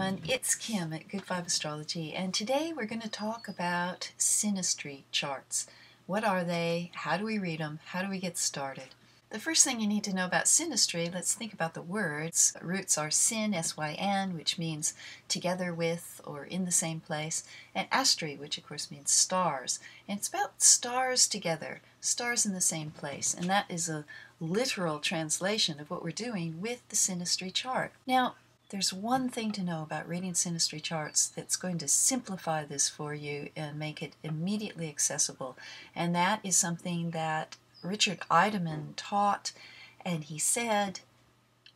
everyone, it's Kim at Good Vibe Astrology, and today we're going to talk about synastry charts. What are they? How do we read them? How do we get started? The first thing you need to know about synastry, let's think about the words. Roots are syn, S-Y-N, which means together with or in the same place, and astri, which of course means stars. And it's about stars together, stars in the same place, and that is a literal translation of what we're doing with the synastry chart. Now, there's one thing to know about reading synastry charts that's going to simplify this for you and make it immediately accessible, and that is something that Richard Idemon taught, and he said,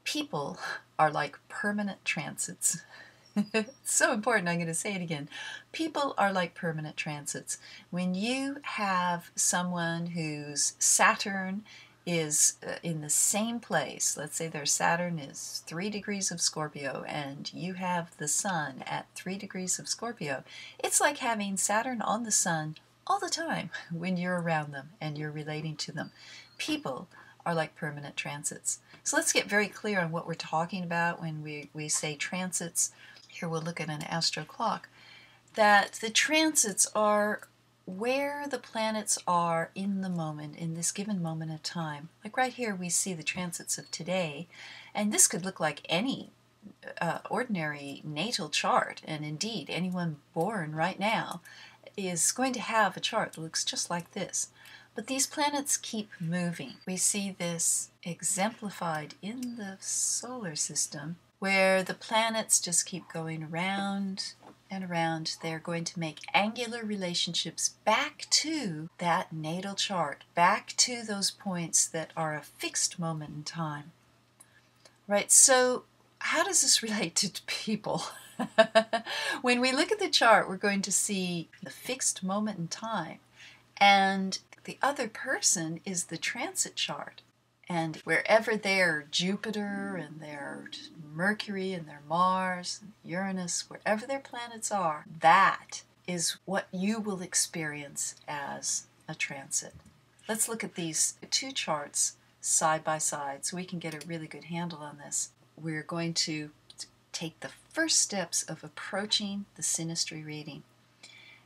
people are like permanent transits. It's so important, I'm going to say it again. People are like permanent transits. When you have someone whose Saturn is in the same place, let's say their Saturn is 3 degrees of Scorpio and you have the Sun at 3 degrees of Scorpio, it's like having Saturn on the Sun all the time when you're around them and you're relating to them. People are like permanent transits. So let's get very clear on what we're talking about when we say transits. Here we'll look at an astro clock. That the transits are where the planets are in the moment, in this given moment of time. Like right here we see the transits of today, and this could look like any ordinary natal chart, and indeed anyone born right now is going to have a chart that looks just like this. But these planets keep moving. We see this exemplified in the solar system, where the planets just keep going around and around. They're going to make angular relationships back to that natal chart, back to those points that are a fixed moment in time. Right, so how does this relate to people? When we look at the chart, we're going to see the fixed moment in time, and the other person is the transit chart. And wherever their Jupiter and their Mercury and their Mars and Uranus, wherever their planets are, that is what you will experience as a transit. Let's look at these two charts side by side so we can get a really good handle on this. We're going to take the first steps of approaching the synastry reading.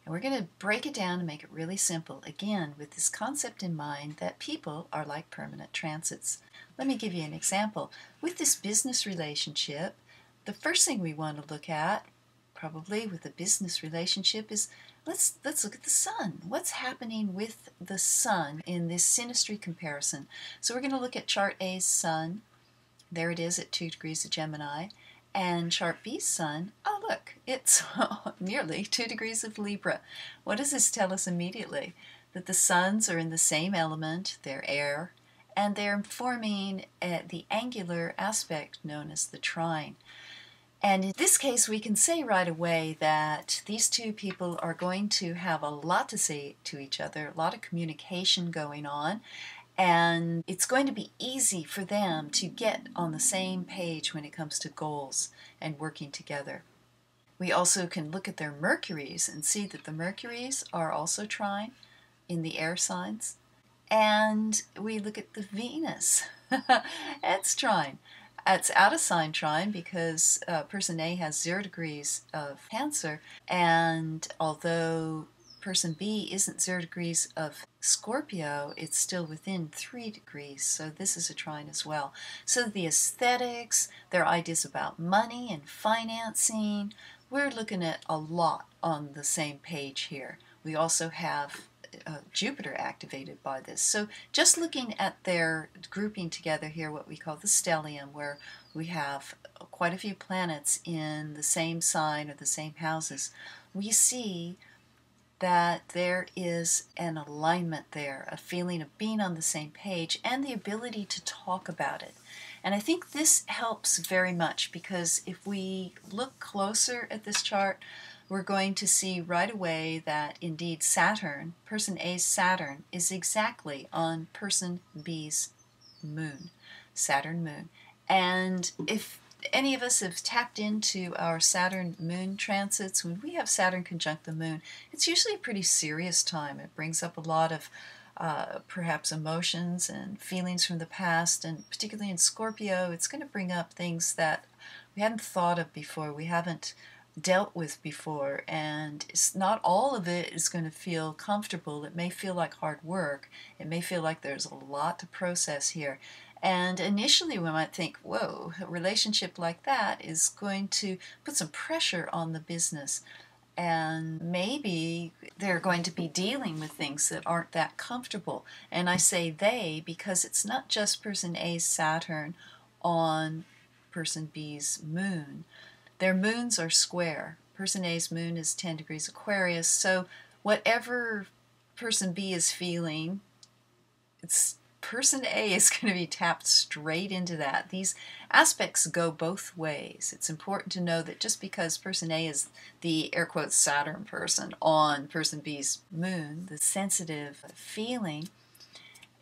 And we're going to break it down and make it really simple, again, with this concept in mind that people are like permanent transits. Let me give you an example. With this business relationship, the first thing we want to look at, probably with a business relationship, is let's look at the Sun. What's happening with the Sun in this synastry comparison? So we're going to look at chart A's Sun. There it is at 2 degrees of Gemini. And chart B's Sun, oh look, it's nearly 2 degrees of Libra. What does this tell us immediately? That the suns are in the same element, they're air, and they're forming the angular aspect known as the trine. And in this case, we can say right away that these two people are going to have a lot to say to each other, a lot of communication going on, and it's going to be easy for them to get on the same page when it comes to goals and working together. We also can look at their Mercuries and see that the Mercuries are also trine in the air signs. And we look at the Venus. It's trine. It's out of sign trine because person A has 0 degrees of Cancer, and although person B isn't 0 degrees of Scorpio, it's still within 3 degrees, so this is a trine as well. So the aesthetics, their ideas about money and financing, we're looking at a lot on the same page here. We also have Jupiter activated by this. So just looking at their grouping together here, what we call the stellium, where we have quite a few planets in the same sign or the same houses, we see that there is an alignment there, a feeling of being on the same page, and the ability to talk about it. And I think this helps very much because if we look closer at this chart, we're going to see right away that indeed Saturn, person A's Saturn, is exactly on person B's moon, Saturn moon. And if any of us have tapped into our Saturn moon transits, when we have Saturn conjunct the moon, it's usually a pretty serious time. It brings up a lot of perhaps emotions and feelings from the past, and particularly in Scorpio, it's going to bring up things that we hadn't thought of before, we haven't dealt with before, and it's not all of it is going to feel comfortable. It may feel like hard work. It may feel like there's a lot to process here. And initially we might think, whoa, a relationship like that is going to put some pressure on the business. And maybe they're going to be dealing with things that aren't that comfortable. And I say they because it's not just person A's Saturn on person B's moon. Their moons are square. Person A's moon is 10 degrees Aquarius, so whatever person B is feeling, person A is going to be tapped straight into that. These aspects go both ways. It's important to know that just because person A is the air quotes Saturn person on person B's moon, the sensitive feeling,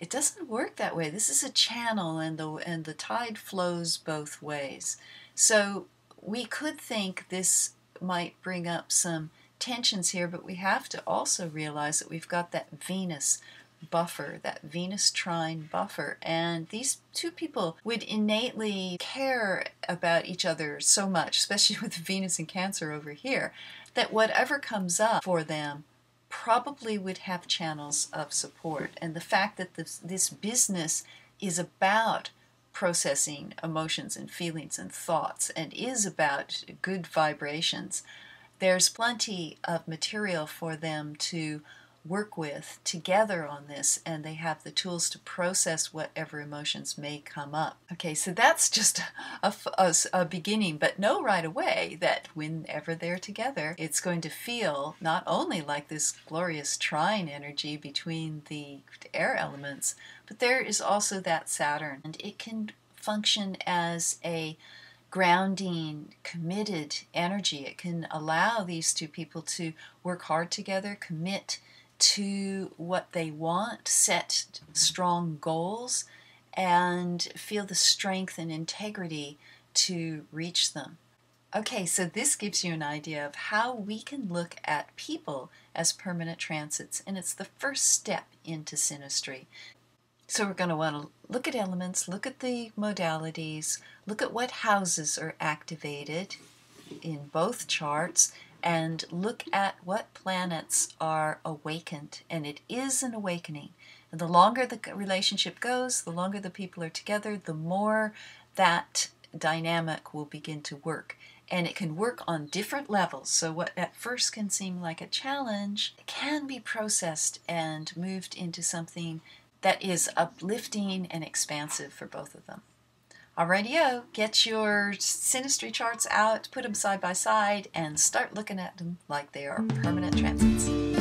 it doesn't work that way. This is a channel, and the tide flows both ways. So we could think this might bring up some tensions here, but we have to also realize that we've got that Venus buffer, that Venus trine buffer, and these two people would innately care about each other so much, especially with Venus in Cancer over here, that whatever comes up for them probably would have channels of support. And the fact that this business is about processing emotions and feelings and thoughts and is about good vibrations, there's plenty of material for them to work with together on this, and they have the tools to process whatever emotions may come up. Okay, so that's just a beginning, but know right away that whenever they're together, it's going to feel not only like this glorious trine energy between the air elements, but there is also that Saturn, and it can function as a grounding, committed energy. It can allow these two people to work hard together, commit to what they want, set strong goals, and feel the strength and integrity to reach them. Okay, so this gives you an idea of how we can look at people as permanent transits, and it's the first step into synastry. So we're going to want to look at elements, look at the modalities, look at what houses are activated in both charts, and look at what planets are awakened. And it is an awakening. And the longer the relationship goes, the longer the people are together, the more that dynamic will begin to work. And it can work on different levels. So what at first can seem like a challenge can be processed and moved into something that is uplifting and expansive for both of them. Alrighty-o, get your synastry charts out, put them side by side, and start looking at them like they are permanent transits.